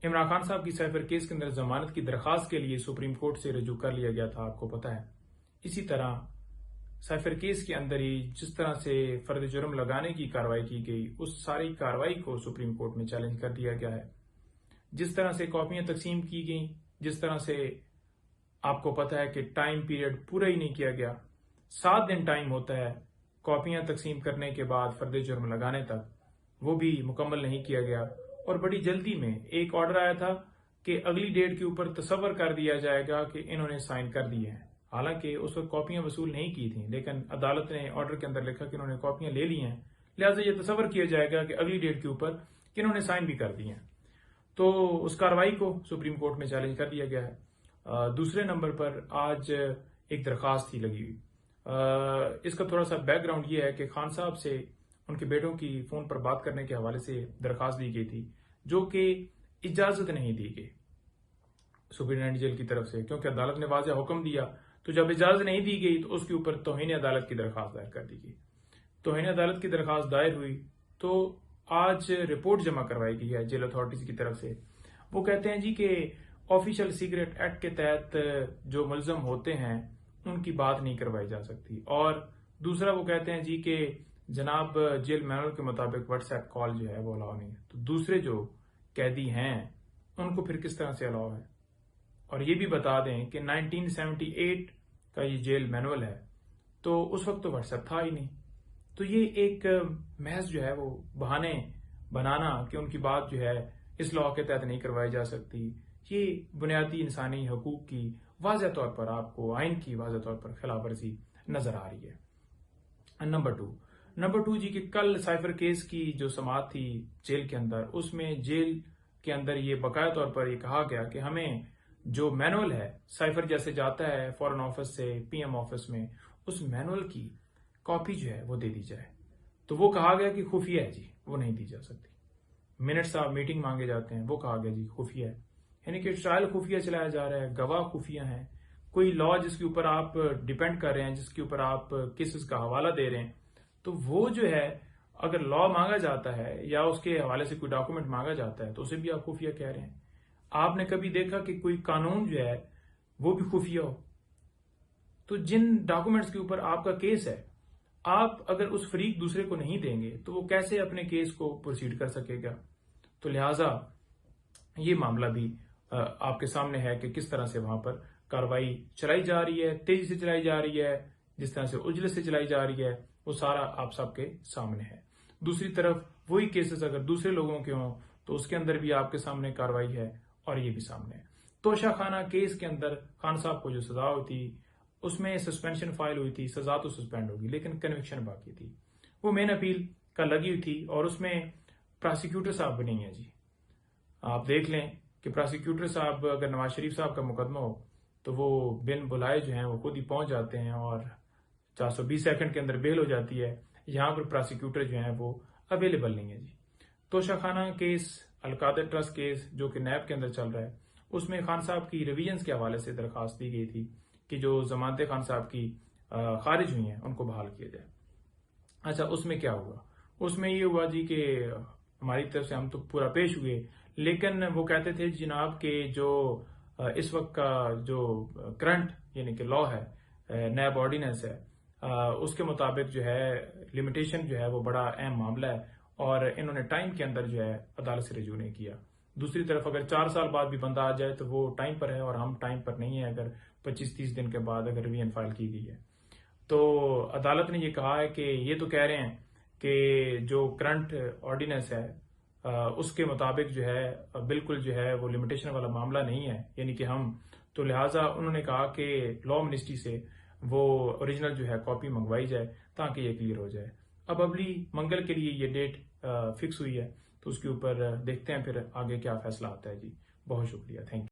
عمران خان صاحب کی cipher case کے اندر ضمانت کی درخواست کے لیے سپریم کورٹ سے رجوع کر لیا گیا تھا، آپ کو پتا ہے۔ اسی طرح سائفر کیس کے اندر ہی جس طرح سے فرد جرم لگانے کی کارروائی کی گئی، اس ساری کارروائی کو سپریم کورٹ میں چیلنج کر دیا گیا ہے۔ جس طرح سے کاپیاں تقسیم کی گئیں، جس طرح سے آپ کو پتا ہے کہ ٹائم پیریڈ پورا ہی نہیں کیا گیا، 7 دن ٹائم ہوتا ہے کاپیاں تقسیم کرنے کے بعد فرد جرم لگانے تک، وہ بھی مکمل نہیں کیا گیا، اور بڑی جلدی میں ایک آرڈر آیا تھا کہ اگلی ڈیٹ کے اوپر تصور کر دیا جائے گا کہ انہوں نے سائن کر دیے ہیں، حالانکہ اس وقت کاپیاں وصول نہیں کی تھیں، لیکن عدالت نے آرڈر کے اندر لکھا کہ انہوں نے کاپیاں لے لی ہیں، لہٰذا یہ تصور کیا جائے گا کہ اگلی ڈیٹ کے اوپر کہ انہوں نے سائن بھی کر دیے ہیں۔ تو اس کارروائی کو سپریم کورٹ میں چیلنج کر دیا گیا ہے۔ دوسرے نمبر پر آج ایک درخواست تھی لگی ہوئی۔ اس کا تھوڑا سا بیک گراؤنڈ یہ ہے کہ خان صاحب سے ان کے بیٹوں کی فون پر بات کرنے کے حوالے سے درخواست دی گئی تھی، جو کہ اجازت نہیں دی گئی سپرنٹینڈنٹ جیل کی طرف سے، کیونکہ عدالت نے واضح حکم دیا، تو جب اجازت نہیں دی گئی تو اس کے اوپر توہین عدالت کی درخواست دائر کر دی گئی۔ توہین عدالت کی درخواست دائر ہوئی تو آج رپورٹ جمع کروائی گئی ہے جیل اتھارٹیز کی طرف سے۔ وہ کہتے ہیں جی کہ آفیشل سیکریٹ ایکٹ کے تحت جو ملزم ہوتے ہیں ان کی بات نہیں کروائی جا سکتی، اور دوسرا وہ کہتے ہیں جی کہ جناب جیل مینول کے مطابق واٹس ایپ کال جو ہے وہ الاؤ نہیں ہے، تو دوسرے جو قیدی ہیں ان کو پھر کس طرح سے الاؤ ہے؟ اور یہ بھی بتا دیں کہ 1978 کا یہ جیل مینول ہے، تو اس وقت تو واٹس ایپ تھا ہی نہیں، تو یہ ایک محض جو ہے وہ بہانے بنانا کہ ان کی بات جو ہے اس لاء کے تحت نہیں کروائی جا سکتی، یہ بنیادی انسانی حقوق کی واضح طور پر، آپ کو آئین کی واضح طور پر خلاف ورزی نظر آ رہی ہے۔ نمبر ٹو جی کہ کل سائفر کیس کی جو سماعت تھی جیل کے اندر، اس میں جیل کے اندر یہ باقاعدہ طور پر یہ کہا گیا کہ ہمیں جو مینول ہے، سائفر جیسے جاتا ہے فورن آفس سے پی ایم آفس میں، اس مینول کی کاپی جو ہے وہ دے دی جائے، تو وہ کہا گیا کہ خفیہ ہے جی، وہ نہیں دی جا سکتی۔ منٹس آف میٹنگ مانگے جاتے ہیں، وہ کہا گیا جی خفیہ ہے، یعنی کہ ٹرائل خفیہ چلایا جا رہا ہے، گواہ خفیہ ہیں، کوئی لاء جس کے اوپر آپ ڈیپینڈ کر رہے ہیں، جس کے اوپر آپ کیسز کا حوالہ دے رہے ہیں، تو وہ جو ہے اگر لاء مانگا جاتا ہے یا اس کے حوالے سے کوئی ڈاکومنٹ مانگا جاتا ہے تو اسے بھی آپ خفیہ کہہ رہے ہیں۔ آپ نے کبھی دیکھا کہ کوئی قانون جو ہے وہ بھی خفیہ ہو؟ تو جن ڈاکومنٹس کے اوپر آپ کا کیس ہے، آپ اگر اس فریق دوسرے کو نہیں دیں گے تو وہ کیسے اپنے کیس کو پروسیڈ کر سکے گا؟ تو لہٰذا یہ معاملہ بھی آپ کے سامنے ہے کہ کس طرح سے وہاں پر کارروائی چلائی جا رہی ہے، تیزی سے چلائی جا رہی ہے، جس طرح سے اجلت سے چلائی جا رہی ہے، وہ سارا آپ سب کے سامنے ہے۔ دوسری طرف وہی کیسز اگر دوسرے لوگوں کے ہوں تو اس کے اندر بھی آپ کے سامنے کارروائی ہے، اور یہ بھی سامنے ہے۔ توشہ خانہ کیس کے اندر خان صاحب کو جو سزا ہوئی تھی، اس میں سسپینشن فائل ہوئی تھی، سزا تو سسپینڈ ہوگی لیکن کنوکشن باقی تھی، وہ مین اپیل کا لگی ہوئی تھی، اور اس میں پراسیکیوٹر صاحب بھی نہیں ہے جی۔ آپ دیکھ لیں کہ پراسیکیوٹر صاحب اگر نواز شریف صاحب کا مقدمہ ہو تو وہ بن بلائے جو ہیں وہ خود ہی پہنچ جاتے ہیں اور 420 سیکنڈ کے اندر بیل ہو جاتی ہے، یہاں پر پراسیکیوٹر جو ہیں وہ اویلیبل نہیں ہے جی۔ توشہ خانہ کیس، القادر ٹرسٹ کیس جو کہ نیب کے اندر چل رہا ہے، اس میں خان صاحب کی ریویژنز کے حوالے سے درخواست دی گئی تھی کہ جو ضمانتیں خان صاحب کی خارج ہوئی ہیں ان کو بحال کیا جائے۔ اچھا، اس میں کیا ہوا؟ اس میں یہ ہوا جی کہ ہماری طرف سے ہم تو پورا پیش ہوئے، لیکن وہ کہتے تھے جناب کہ جو اس وقت کا جو کرنٹ یعنی کہ لاء ہے، نیب آرڈیننس ہے، اس کے مطابق جو ہے لمیٹیشن جو ہے وہ بڑا اہم معاملہ ہے، اور انہوں نے ٹائم کے اندر جو ہے عدالت سے رجوع نہیں کیا۔ دوسری طرف اگر 4 سال بعد بھی بندہ آ جائے تو وہ ٹائم پر ہے، اور ہم ٹائم پر نہیں ہیں اگر 25-30 دن کے بعد اگر ریویژن فائل کی گئی ہے۔ تو عدالت نے یہ کہا ہے کہ یہ تو کہہ رہے ہیں کہ جو کرنٹ آرڈیننس ہے اس کے مطابق جو ہے بالکل جو ہے وہ لمیٹیشن والا معاملہ نہیں ہے، یعنی کہ ہم تو لہٰذا انہوں نے کہا کہ لاء منسٹری سے وہ اوریجنل جو ہے کاپی منگوائی جائے تاکہ یہ کلیئر ہو جائے۔ اب اگلی منگل کے لیے یہ ڈیٹ فکس ہوئی ہے، تو اس کے اوپر دیکھتے ہیں پھر آگے کیا فیصلہ آتا ہے جی۔ بہت شکریہ، تھینک یو۔